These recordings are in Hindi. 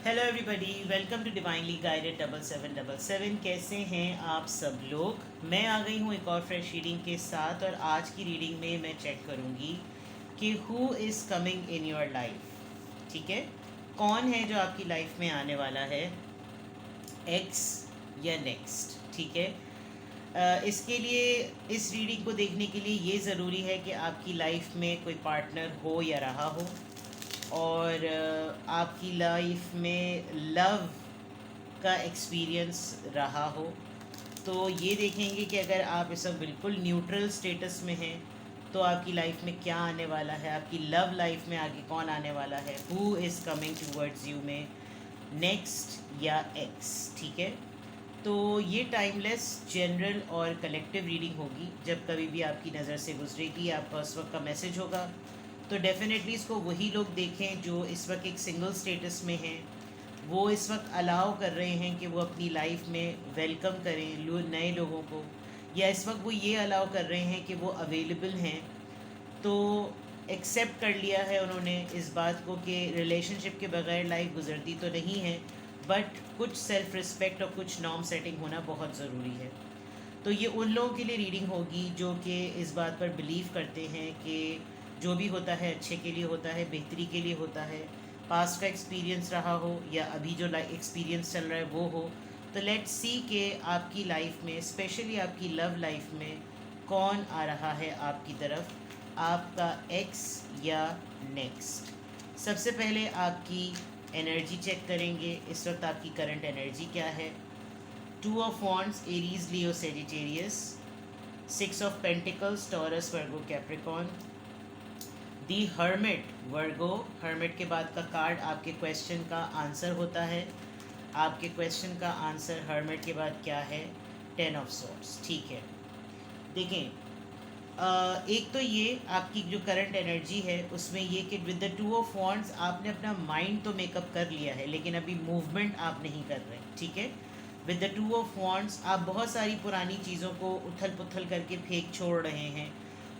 Hello everybody, welcome to divinely guided 7777। कैसे हैं आप सब लोग। मैं आ गई हूँ एक और फ्रेश रीडिंग के साथ, और आज की रीडिंग में मैं चेक करूँगी कि who is coming in your life. ठीक है, कौन है जो आपकी लाइफ में आने वाला है, एक्स या नेक्स्ट। ठीक है, इसके लिए इस रीडिंग को देखने के लिए ये ज़रूरी है कि आपकी लाइफ में कोई पार्टनर हो या रहा हो, और आपकी लाइफ में लव का एक्सपीरियंस रहा हो। तो ये देखेंगे कि अगर आप इस वक्त बिल्कुल न्यूट्रल स्टेटस में हैं तो आपकी लाइफ में क्या आने वाला है, आपकी लव लाइफ में आगे कौन आने वाला है, who is coming towards you में, नेक्स्ट या एक्स। ठीक है, तो ये टाइमलेस जनरल और कलेक्टिव रीडिंग होगी। जब कभी भी आपकी नज़र से गुजरेगी, आपका उस वक्त का मैसेज होगा, तो डेफिनेटली इसको वही लोग देखें जो इस वक्त एक सिंगल स्टेटस में हैं। वो इस वक्त अलाउ कर रहे हैं कि वो अपनी लाइफ में वेलकम करें नए लोगों को, या इस वक्त वो ये अलाउ कर रहे हैं कि वो अवेलेबल हैं। तो एक्सेप्ट कर लिया है उन्होंने इस बात को कि रिलेशनशिप के बगैर लाइफ गुजरती तो नहीं है, बट कुछ सेल्फ रिस्पेक्ट और कुछ नॉर्म सेटिंग होना बहुत ज़रूरी है। तो ये उन लोगों के लिए रीडिंग होगी जो कि इस बात पर बिलीव करते हैं कि जो भी होता है अच्छे के लिए होता है, बेहतरी के लिए होता है। पास्ट का एक्सपीरियंस रहा हो या अभी जो एक्सपीरियंस चल रहा है वो हो। तो लेट्स सी कि आपकी लाइफ में, स्पेशली आपकी लव लाइफ में, कौन आ रहा है आपकी तरफ, आपका एक्स या नेक्स्ट। सबसे पहले आपकी एनर्जी चेक करेंगे। इस वक्त आपकी करंट एनर्जी क्या है। 2 of wands, Aries, Leo, Sagittarius. 6 of pentacles, Taurus, Virgo, Capricorn. The hermit, Virgo. Hermit के बाद का कार्ड आपके क्वेश्चन का आंसर होता है। आपके क्वेश्चन का आंसर हर्मिट के बाद क्या है, 10 ऑफ सॉर्ड्स। ठीक है, देखें, एक तो ये आपकी जो करंट एनर्जी है उसमें ये कि विद द 2 ऑफ वॉन्ड्स आपने अपना माइंड तो मेकअप कर लिया है, लेकिन अभी मूवमेंट आप नहीं कर रहे। ठीक है, विद द 2 ऑफ वॉन्ड्स आप बहुत सारी पुरानी चीज़ों को उथल पुथल करके फेंक छोड़ रहे हैं।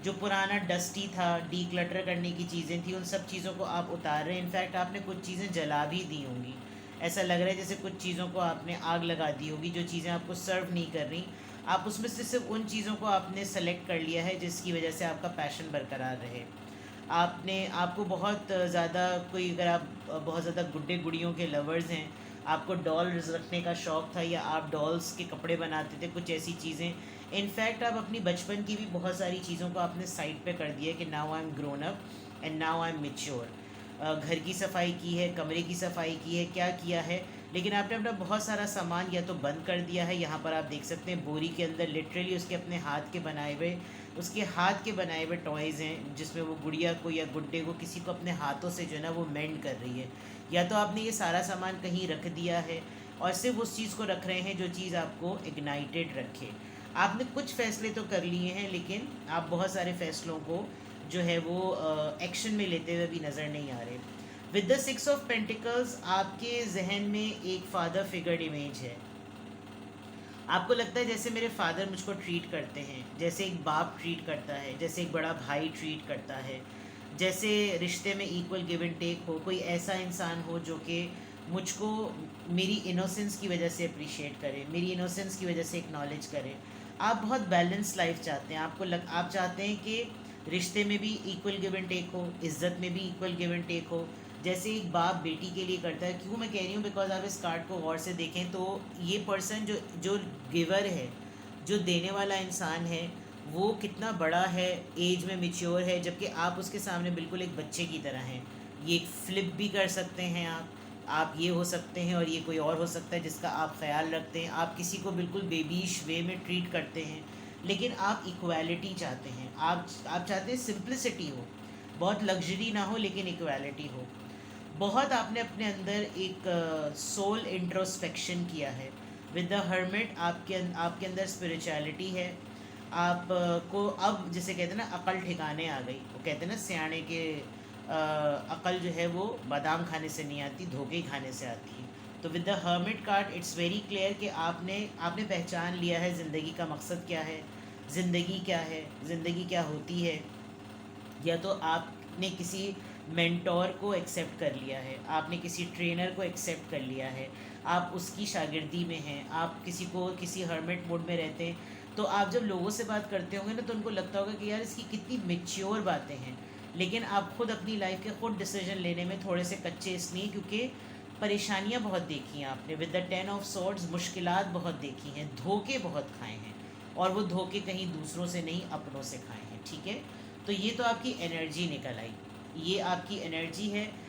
जो पुराना डस्टी था, डी क्लटर करने की चीज़ें थी, उन सब चीज़ों को आप उतार रहे हैं। इनफैक्ट आपने कुछ चीज़ें जला भी दी होंगी। ऐसा लग रहा है जैसे कुछ चीज़ों को आपने आग लगा दी होगी, जो चीज़ें आपको सर्व नहीं कर रही। आप उसमें से सिर्फ उन चीज़ों को आपने सेलेक्ट कर लिया है जिसकी वजह से आपका पैशन बरकरार रहे। आपको बहुत ज़्यादा, कोई अगर आप बहुत ज़्यादा गुड्डे गुड़ियों के लवर्स हैं, आपको डॉल्स रखने का शौक़ था, या आप डॉल्स के कपड़े बनाते थे, कुछ ऐसी चीज़ें। इनफैक्ट आप अपनी बचपन की भी बहुत सारी चीज़ों को आपने साइड पे कर दिया कि now I am grown up and now I am mature. घर की सफाई की है, कमरे की सफाई की है, क्या किया है, लेकिन आपने अपना बहुत सारा सामान या तो बंद कर दिया है। यहाँ पर आप देख सकते हैं बोरी के अंदर लिटरली उसके हाथ के बनाए हुए टॉयज़ हैं, जिसमें वो गुड़िया को या गुड्डे को, किसी को अपने हाथों से जो है ना वो मेंड कर रही है। या तो आपने ये सारा सामान कहीं रख दिया है और सिर्फ उस चीज़ को रख रहे हैं जो चीज़ आपको इग्नाइटेड रखे। आपने कुछ फ़ैसले तो कर लिए हैं, लेकिन आप बहुत सारे फ़ैसलों को जो है वो एक्शन में लेते हुए भी नज़र नहीं आ रहे। विद द 6 ऑफ पेंटिकल्स आपके जहन में एक फादर फिगर इमेज है। आपको लगता है जैसे मेरे फादर मुझको ट्रीट करते हैं, जैसे एक बाप ट्रीट करता है, जैसे एक बड़ा भाई ट्रीट करता है, जैसे रिश्ते में इक्वल गिव एंड टेक हो। कोई ऐसा इंसान हो जो कि मुझको मेरी इनोसेंस की वजह से अप्रिशिएट करे, मेरी इनोसेंस की वजह से एक्नॉलेज करे। आप बहुत बैलेंस लाइफ चाहते हैं। आप चाहते हैं कि रिश्ते में भी इक्वल गिव एंड टेक हो, इज़्ज़त में भी इक्वल गिव एंड टेक हो, जैसे एक बाप बेटी के लिए करता है। क्यों मैं कह रही हूँ, बिकॉज आप इस कार्ड को गौर से देखें तो ये पर्सन जो जो गिवर है, जो देने वाला इंसान है, वो कितना बड़ा है, एज में मेच्योर है, जबकि आप उसके सामने बिल्कुल एक बच्चे की तरह हैं। ये एक फ्लिप भी कर सकते हैं आप ये हो सकते हैं, और ये कोई और हो सकता है जिसका आप ख्याल रखते हैं। आप किसी को बिल्कुल बेबीश वे में ट्रीट करते हैं, लेकिन आप इक्वालिटी चाहते हैं। आप चाहते हैं सिंप्लिसिटी हो, बहुत लग्जरी ना हो, लेकिन इक्वालिटी हो। बहुत आपने अपने अंदर एक सोल इंट्रोस्पेक्शन किया है। विद द हर्मिट आपके अंदर स्पिरिचुअलिटी है। आप को अब जिसे कहते हैं ना अकल ठिकाने आ गई। वो कहते हैं ना सियाने के अकल जो है वो बादाम खाने से नहीं आती, धोखे खाने से आती है। तो with the hermit card it's very clear कि आपने पहचान लिया है ज़िंदगी का मकसद क्या है, ज़िंदगी क्या है, ज़िंदगी क्या होती है। या तो आपने किसी मेंटोर को एक्सेप्ट कर लिया है, आपने किसी ट्रेनर को एक्सेप्ट कर लिया है, आप उसकी शागिर्दी में हैं, आप किसी हर्मिट मोड में रहते हैं, तो आप जब लोगों से बात करते होंगे ना तो उनको लगता होगा कि यार इसकी कितनी मेच्योर बातें हैं। लेकिन आप खुद अपनी लाइफ के खुद डिसीजन लेने में थोड़े से कच्चे इसलिए क्योंकि परेशानियां बहुत देखी हैं आपने, विद द 10 ऑफ सॉर्ड्स मुश्किलात बहुत देखी हैं, धोखे बहुत खाए हैं, और वो धोखे कहीं दूसरों से नहीं अपनों से खाए हैं। ठीक है, तो ये तो आपकी एनर्जी निकल आई, ये आपकी एनर्जी है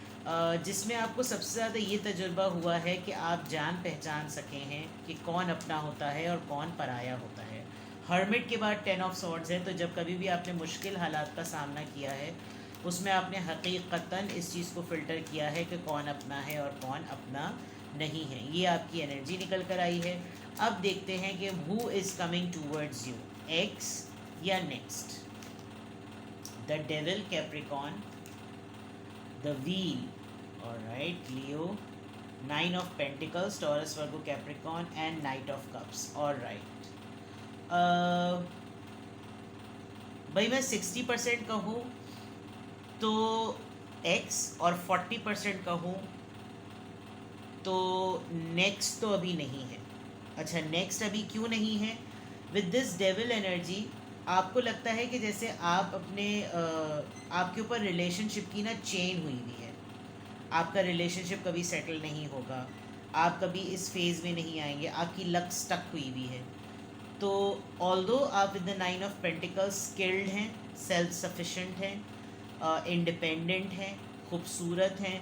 जिसमें आपको सबसे ज़्यादा ये तजुर्बा हुआ है कि आप जान पहचान सके हैं कि कौन अपना होता है और कौन पराया होता है। हर्मिट के बाद 10 ऑफ सॉर्ड्स है, तो जब कभी भी आपने मुश्किल हालात का सामना किया है उसमें आपने हकीकतन इस चीज़ को फ़िल्टर किया है कि कौन अपना है और कौन अपना नहीं है। ये आपकी एनर्जी निकल कर आई है। अब देखते हैं कि who is coming towards you, ex या next. The devil, Capricorn, the wheel, alright, Leo, 9 of pentacles, Taurus, Virgo, Capricorn and knight of cups, alright. भाई मैं 60% कहूँ तो एक्स और 40% कहूँ तो नेक्स्ट तो अभी नहीं है। अच्छा, नेक्स्ट अभी क्यों नहीं है? विद दिस डेविल एनर्जी आपको लगता है कि जैसे आप अपने आपके ऊपर रिलेशनशिप की ना चेन हुई हुई है, आपका रिलेशनशिप कभी सेटल नहीं होगा, आप कभी इस फेज़ में नहीं आएंगे, आपकी लक स्टक हुई हुई है। तो ऑल्दो आप with the 9 of pentacles skilled हैं, सेल्फ सफिशेंट हैं, इंडिपेंडेंट हैं, खूबसूरत हैं,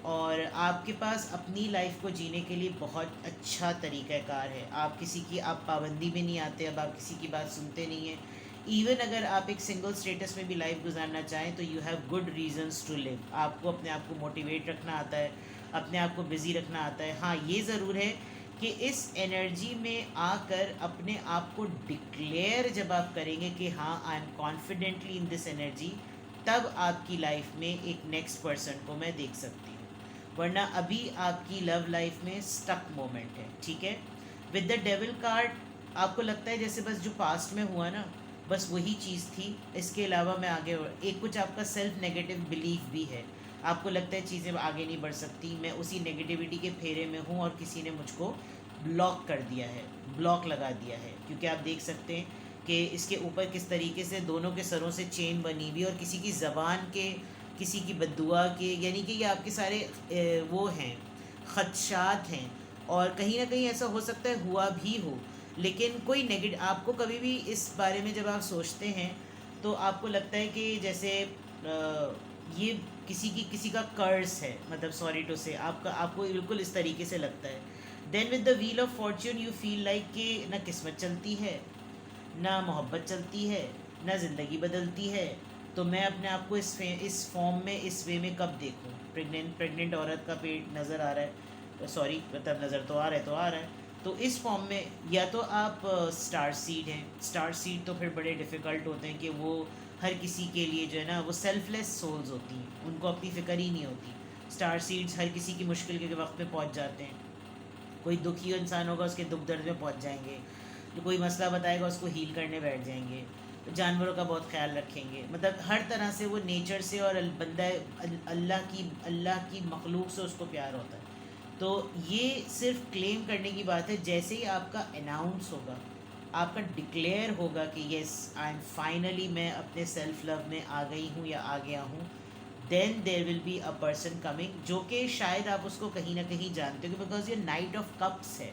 और आपके पास अपनी लाइफ को जीने के लिए बहुत अच्छा तरीक़ाकार है। आप पाबंदी में नहीं आते, अब आप किसी की बात सुनते नहीं हैं। इवन अगर आप एक सिंगल स्टेटस में भी लाइफ गुजारना चाहें तो you have good reasons to live. आपको अपने आप को मोटिवेट रखना आता है, अपने आप को बिज़ी रखना आता है। हाँ, ये ज़रूर है कि इस एनर्जी में आकर अपने आप को डिक्लेयर जब आप करेंगे कि हाँ I am confidently in this energy, तब आपकी लाइफ में एक नेक्स्ट पर्सन को मैं देख सकती हूँ, वरना अभी आपकी लव लाइफ में स्टक मोमेंट है। ठीक है, विद द डेविल कार्ड आपको लगता है जैसे बस जो पास्ट में हुआ ना बस वही चीज़ थी, इसके अलावा मैं आगे एक कुछ आपका सेल्फ नेगेटिव बिलीफ भी है, आपको लगता है चीज़ें आगे नहीं बढ़ सकती, मैं उसी नेगेटिविटी के फेरे में हूँ और किसी ने मुझको ब्लॉक कर दिया है, ब्लॉक लगा दिया है। क्योंकि आप देख सकते हैं कि इसके ऊपर किस तरीके से दोनों के सरों से चेन बनी हुई, और किसी की ज़बान के, किसी की बद्दुआ के, यानी कि ये आपके सारे वो हैं, खदशात हैं, और कहीं ना कहीं ऐसा हो सकता है हुआ भी हो। लेकिन कोई नेगेटिव, आपको कभी भी इस बारे में जब आप सोचते हैं तो आपको लगता है कि जैसे ये किसी का कर्ज है, मतलब सॉरी टू से आपको बिल्कुल इस तरीके से लगता है। Then with the wheel of fortune you feel like कि ना किस्मत चलती है, ना मोहब्बत चलती है, ना ज़िंदगी बदलती है। तो मैं अपने आप को इस फॉर्म में, इस वे में कब देखूं? प्रेग्नेंट औरत का पेट नज़र आ रहा है, सॉरी मतलब नज़र तो आ रहा है, तो इस फॉर्म में या तो आप स्टार सीड हैं। स्टार सीड तो फिर बड़े डिफ़िकल्ट होते हैं कि वो हर किसी के लिए जो है ना वो सेल्फलेस सोल्स होती हैं, उनको अपनी फ़िक्र ही नहीं होती। स्टार सीड्स हर किसी की मुश्किल के वक्त पे पहुंच जाते हैं। कोई दुखी इंसान होगा उसके दुख दर्द में पहुंच जाएंगे, तो कोई मसला बताएगा उसको हील करने बैठ जाएंगे, तो जानवरों का बहुत ख्याल रखेंगे, मतलब हर तरह से वो नेचर से और बंदा अल्लाह की मखलूक से उसको प्यार होता है। तो ये सिर्फ क्लेम करने की बात है, जैसे ही आपका अनाउंस होगा, आपका डिक्लेयर होगा कि येस आई एम फाइनली मैं अपने सेल्फ लव में आ गई हूँ या आ गया हूँ, then there will be a person coming, जो कि शायद आप उसको कहीं ना कहीं जानते हो, बिकॉज ये नाइट ऑफ कप्स है।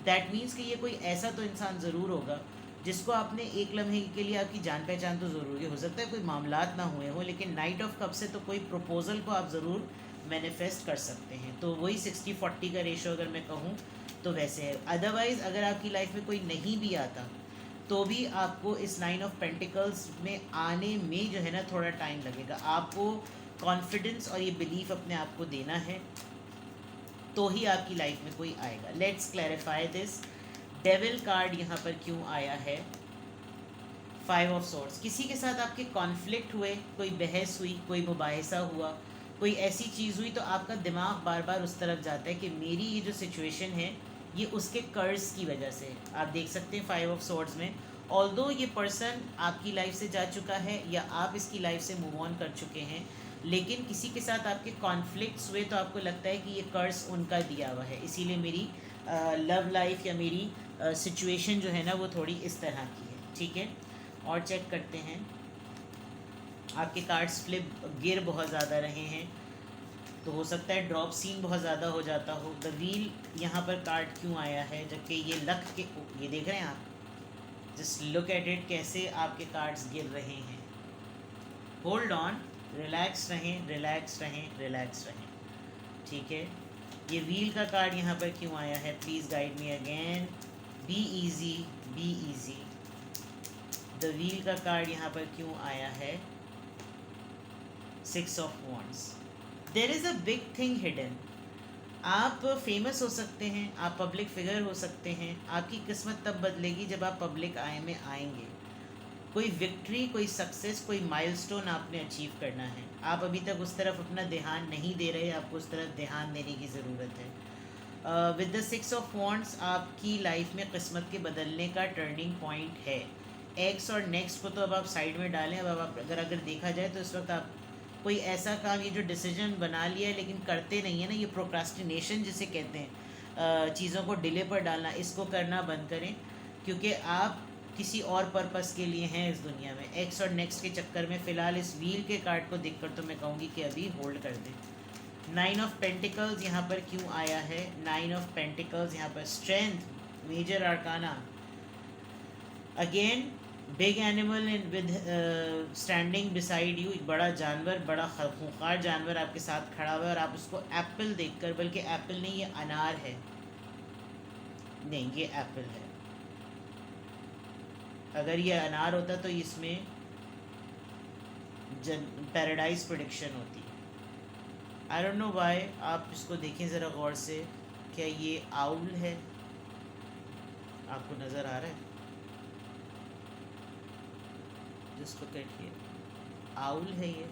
दैट मीन्स कि ये कोई ऐसा तो इंसान ज़रूर होगा जिसको आपने एक लम्हे के लिए, आपकी जान पहचान तो ज़रूरी हो सकता है, कोई मामलात ना हुए हो, लेकिन नाइट ऑफ कप से तो कोई प्रपोज़ल को आप ज़रूर मैनिफेस्ट कर सकते हैं। तो वही 60-40 का रेशो अगर मैं कहूँ तो वैसे है। अदरवाइज़ अगर आपकी लाइफ में कोई नहीं भी आता तो भी आपको इस 9 ऑफ पेंटिकल्स में आने में जो है ना थोड़ा टाइम लगेगा। आपको कॉन्फिडेंस और ये बिलीफ अपने आप को देना है, तो ही आपकी लाइफ में कोई आएगा। Let's clarify this. Devil card यहाँ पर क्यों आया है? 5 ऑफ सोर्ड्स, किसी के साथ आपके कॉन्फ्लिक्ट हुए, कोई बहस हुई, कोई मुबाहिसा हुआ, कोई ऐसी चीज़ हुई, तो आपका दिमाग बार बार उस तरफ जाता है कि मेरी ये जो सिचुएशन है ये उसके कर्ज की वजह से। आप देख सकते हैं 5 ऑफ सोर्ड्स में, ऑल्दो ये पर्सन आपकी लाइफ से जा चुका है या आप इसकी लाइफ से मूव ऑन कर चुके हैं, लेकिन किसी के साथ आपके कॉन्फ्लिक्ट्स हुए तो आपको लगता है कि ये कर्स उनका दिया हुआ है, इसीलिए मेरी लव लाइफ या मेरी सिचुएशन जो है ना वो थोड़ी इस तरह की है। ठीक है, और चेक करते हैं। आपके कार्ड्स फ्लिप गिर बहुत ज़्यादा रहे हैं, तो हो सकता है ड्रॉप सीन बहुत ज़्यादा हो जाता हो। द व्हील यहाँ पर कार्ड क्यों आया है, जबकि ये लक के, ये देख रहे हैं आप, जस्ट लुक एट इट, कैसे आपके कार्ड्स गिर रहे हैं। होल्ड ऑन, रिलैक्स रहें, रिलैक्स रहें, रिलैक्स रहें। ठीक है, ये व्हील का कार्ड यहाँ पर क्यों आया है, please guide me again. Be easy, be easy. The wheel का कार्ड यहाँ पर क्यों आया है, 6 of wands. There is a big thing hidden. आप फेमस हो सकते हैं, आप पब्लिक फिगर हो सकते हैं, आपकी किस्मत तब बदलेगी जब आप पब्लिक आई में आएंगे। कोई विक्ट्री, कोई सक्सेस, कोई माइलस्टोन आपने अचीव करना है। आप अभी तक उस तरफ अपना ध्यान नहीं दे रहे, आपको उस तरफ ध्यान देने की ज़रूरत है। विद द 6 ऑफ वॉन्ड्स आपकी लाइफ में किस्मत के बदलने का टर्निंग पॉइंट है। एक्स और नेक्स्ट को तो अब आप साइड में डालें। अब आप अगर देखा जाए तो इस वक्त आप कोई ऐसा काम, ये जो डिसीजन बना लिया है लेकिन करते नहीं है ना, ये प्रोक्रास्टिनेशन जिसे कहते हैं, चीज़ों को डिले पर डालना, इसको करना बंद करें, क्योंकि आप किसी और पर्पस के लिए हैं इस दुनिया में। एक्स और नेक्स्ट के चक्कर में फ़िलहाल इस व्हील के कार्ड को देखकर तो मैं कहूँगी कि अभी होल्ड कर दें। 9 ऑफ पेंटिकल्स यहाँ पर क्यों आया है, 9 ऑफ पेंटिकल्स यहाँ पर strength, major arcana. Again big animal with standing beside you, एक बड़ा जानवर, बड़ा खूंखार जानवर आपके साथ खड़ा हुआ है, और आप उसको एप्पल देखकर, बल्कि एप्पल नहीं, ये अनार है, नहीं ये एप्पल है। अगर ये अनार होता तो इसमें पैराडाइज प्रेडिक्शन होती। I don't know why. आप इसको देखें ज़रा गौर से, क्या ये आउल है, आपको नज़र आ रहा है, जिसको कहते आउल है ये।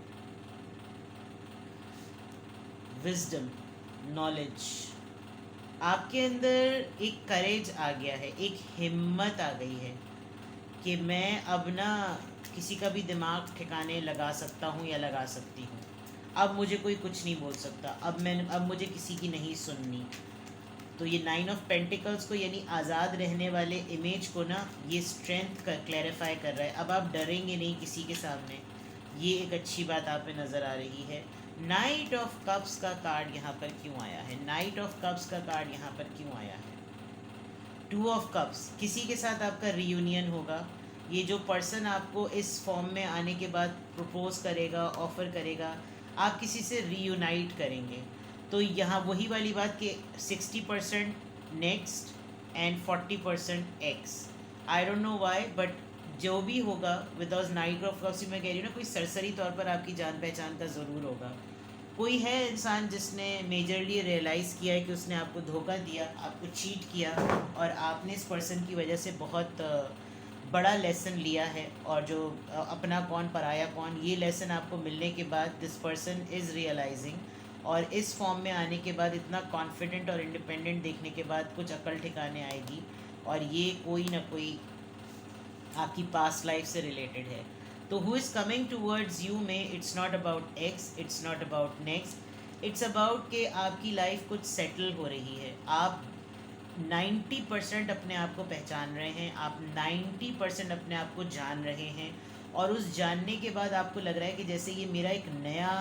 विजडम, नॉलेज, आपके अंदर एक करेज आ गया है, एक हिम्मत आ गई है कि मैं अब ना किसी का भी दिमाग ठिकाने लगा सकता हूँ या लगा सकती हूँ। अब मुझे कोई कुछ नहीं बोल सकता, अब मुझे किसी की नहीं सुननी। तो ये 9 ऑफ पेंटिकल्स को, यानी आज़ाद रहने वाले इमेज को ना, ये स्ट्रेंथ का क्लैरिफाई कर रहा है। अब आप डरेंगे नहीं किसी के सामने, ये एक अच्छी बात आप पे नज़र आ रही है। नाइट ऑफ कप्स का कार्ड यहाँ पर क्यों आया है, नाइट ऑफ कप्स का कार्ड यहाँ पर क्यों आया है। 2 ऑफ कप्स, किसी के साथ आपका रीयूनियन होगा। ये जो पर्सन आपको इस फॉर्म में आने के बाद प्रपोज करेगा, ऑफ़र करेगा, आप किसी से रीयूनाइट करेंगे। तो यहाँ वही वाली बात कि 60% next and 40% x. I don't know why, but जो भी होगा विदाउट नाइट ऑफ कप्स, मैं कह रही हूँ ना, कोई सरसरी तौर पर आपकी जान पहचान का ज़रूर होगा। कोई है इंसान जिसने मेजरली रियलाइज़ किया है कि उसने आपको धोखा दिया, आपको चीट किया, और आपने इस पर्सन की वजह से बहुत बड़ा लेसन लिया है। और जो अपना कौन पराया कौन, ये लेसन आपको मिलने के बाद दिस पर्सन इज़ रियलाइजिंग, और इस फॉर्म में आने के बाद इतना कॉन्फिडेंट और इंडिपेंडेंट देखने के बाद कुछ अकल ठिकाने आएगी, और ये कोई ना कोई आपकी पास्ट लाइफ से रिलेटेड है। तो who is coming towards you में, it's not about ex, it's not about next, it's about कि आपकी लाइफ कुछ सेटल हो रही है। आप 90% अपने आप को पहचान रहे हैं, आप 90% अपने आप को जान रहे हैं, और उस जानने के बाद आपको लग रहा है कि जैसे ये मेरा एक नया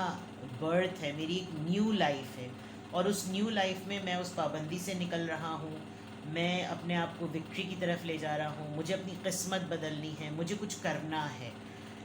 बर्थ है, मेरी एक न्यू लाइफ है, और उस न्यू लाइफ में मैं उस पाबंदी से निकल रहा हूँ, मैं अपने आप को विक्ट्री की तरफ ले जा रहा हूँ, मुझे अपनी किस्मत बदलनी है, मुझे कुछ करना है,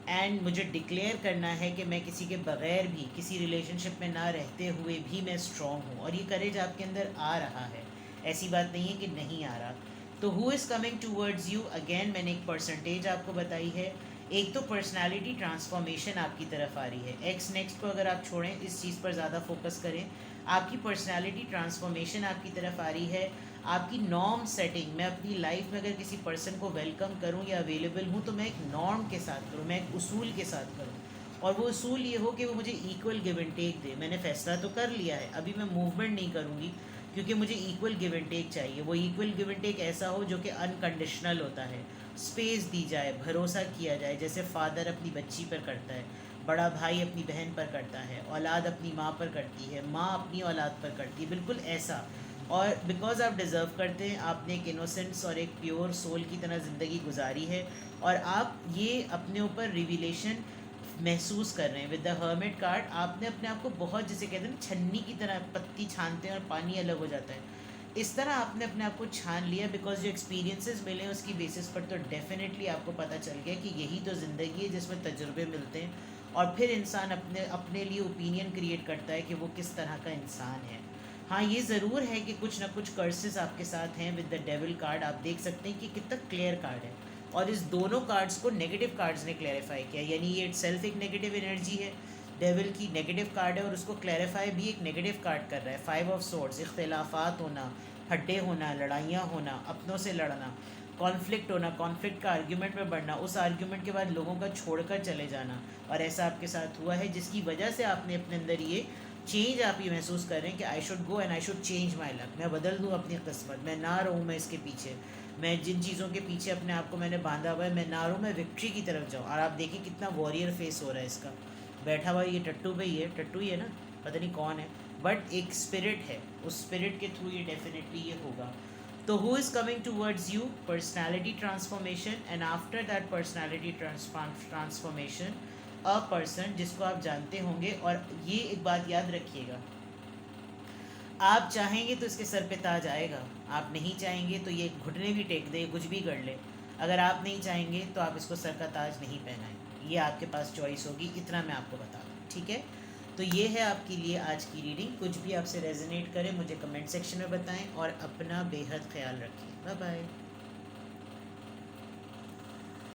एंड मुझे डिक्लेयर करना है कि मैं किसी के बग़ैर भी, किसी रिलेशनशिप में ना रहते हुए भी मैं स्ट्रॉन्ग हूँ। और ये करेज आपके अंदर आ रहा है, ऐसी बात नहीं है कि नहीं आ रहा। तो who is coming towards you, again मैंने एक परसेंटेज आपको बताई है। एक तो पर्सनालिटी ट्रांसफॉर्मेशन आपकी तरफ आ रही है। एक्स नेक्स्ट को अगर आप छोड़ें, इस चीज़ पर ज़्यादा फोकस करें, आपकी पर्सनालिटी ट्रांसफॉर्मेशन आपकी तरफ आ रही है। आपकी नॉर्म सेटिंग, मैं अपनी लाइफ में अगर किसी पर्सन को वेलकम करूं या अवेलेबल हूं, तो मैं एक नॉर्म के साथ करूं, मैं एक उसूल के साथ करूं, और वो उसूल ये हो कि वो मुझे इक्वल गिव एंड टेक दे। मैंने फ़ैसला तो कर लिया है, अभी मैं मूवमेंट नहीं करूँगी, क्योंकि मुझे इक्वल गिव एंड टेक चाहिए। वो इक्वल गिव एंड टेक ऐसा हो जो कि अनकंडीशनल होता है, स्पेस दी जाए, भरोसा किया जाए, जैसे फादर अपनी बच्ची पर करता है। बड़ा भाई अपनी बहन पर करता है, औलाद अपनी माँ पर करती है, माँ अपनी औलाद पर करती है, बिल्कुल ऐसा। और बिकॉज आप डिज़र्व करते हैं, आपने एक इनोसेंस और एक प्योर सोल की तरह ज़िंदगी गुजारी है, और आप ये अपने ऊपर रिविलेशन महसूस कर रहे हैं विद द हर्मिट कार्ड। आपने अपने आप को बहुत, जैसे कहते हैं ना, छन्नी की तरह पत्ती छानते हैं और पानी अलग हो जाता है, इस तरह आपने अपने आप को छान लिया। बिकॉज जो एक्सपीरियंसेस मिले हैं उसकी बेसिस पर तो डेफिनेटली आपको पता चल गया कि यही तो ज़िंदगी है जिसमें तजुर्बे मिलते हैं, और फिर इंसान अपने अपने लिए ओपिनियन क्रिएट करता है कि वो किस तरह का इंसान है। हाँ, ये ज़रूर है कि कुछ ना कुछ कर्सेस आपके साथ हैं विद द डेविल कार्ड। आप देख सकते हैं कि कितना क्लियर कार्ड है, और इस दोनों कार्ड्स को नेगेटिव कार्ड्स ने क्लैरिफाई किया, यानी ये सेल्फ एक नेगेटिव एनर्जी है, डेविल की नेगेटिव कार्ड है, और उसको क्लैरिफाई भी एक नेगेटिव कार्ड कर रहा है। 5 ऑफ सोर्ड्स, इख्तिलाफात होना, हड्डे होना, लड़ाइयाँ होना, अपनों से लड़ना, कॉन्फ्लिक्ट होना, कॉन्फ्लिक्ट का आर्ग्यूमेंट में बढ़ना, उस आर्ग्यूमेंट के बाद लोगों का छोड़कर चले जाना, और ऐसा आपके साथ हुआ है, जिसकी वजह से आपने अपने अंदर ये चेंज, आप ये महसूस कर रहे हैं कि I should go and I should change my luck, मैं बदल दूँ अपनी किस्मत, मैं ना रहूँ मैं इसके पीछे, मैं जिन चीज़ों के पीछे अपने आप को मैंने बांधा हुआ है मैं ना रहूँ, मैं विक्ट्री की तरफ जाऊँ। और आप देखिए कितना वॉरियर फेस हो रहा है इसका, बैठा हुआ ये टट्टू पे ही है, टट्टू ही है ना, पता नहीं कौन है, बट एक स्पिरिट है, उस स्पिरिट के थ्रू ये डेफिनेटली ये होगा। तो who is coming towards you? Personality transformation, and after that personality transformation a person जिसको आप जानते होंगे। और ये एक बात याद रखिएगा, आप चाहेंगे तो इसके सर पे ताज आएगा, आप नहीं चाहेंगे तो ये घुटने भी टेक दे, कुछ भी कर ले। अगर आप नहीं चाहेंगे तो आप इसको सर का ताज नहीं पहनाएं, ये आपके पास चॉइस होगी, इतना मैं आपको बता दूँ, ठीक है। तो ये है आपके लिए आज की रीडिंग। कुछ भी आपसे रेजोनेट करे मुझे कमेंट सेक्शन में बताएं, और अपना बेहद ख्याल रखिए। Bye bye.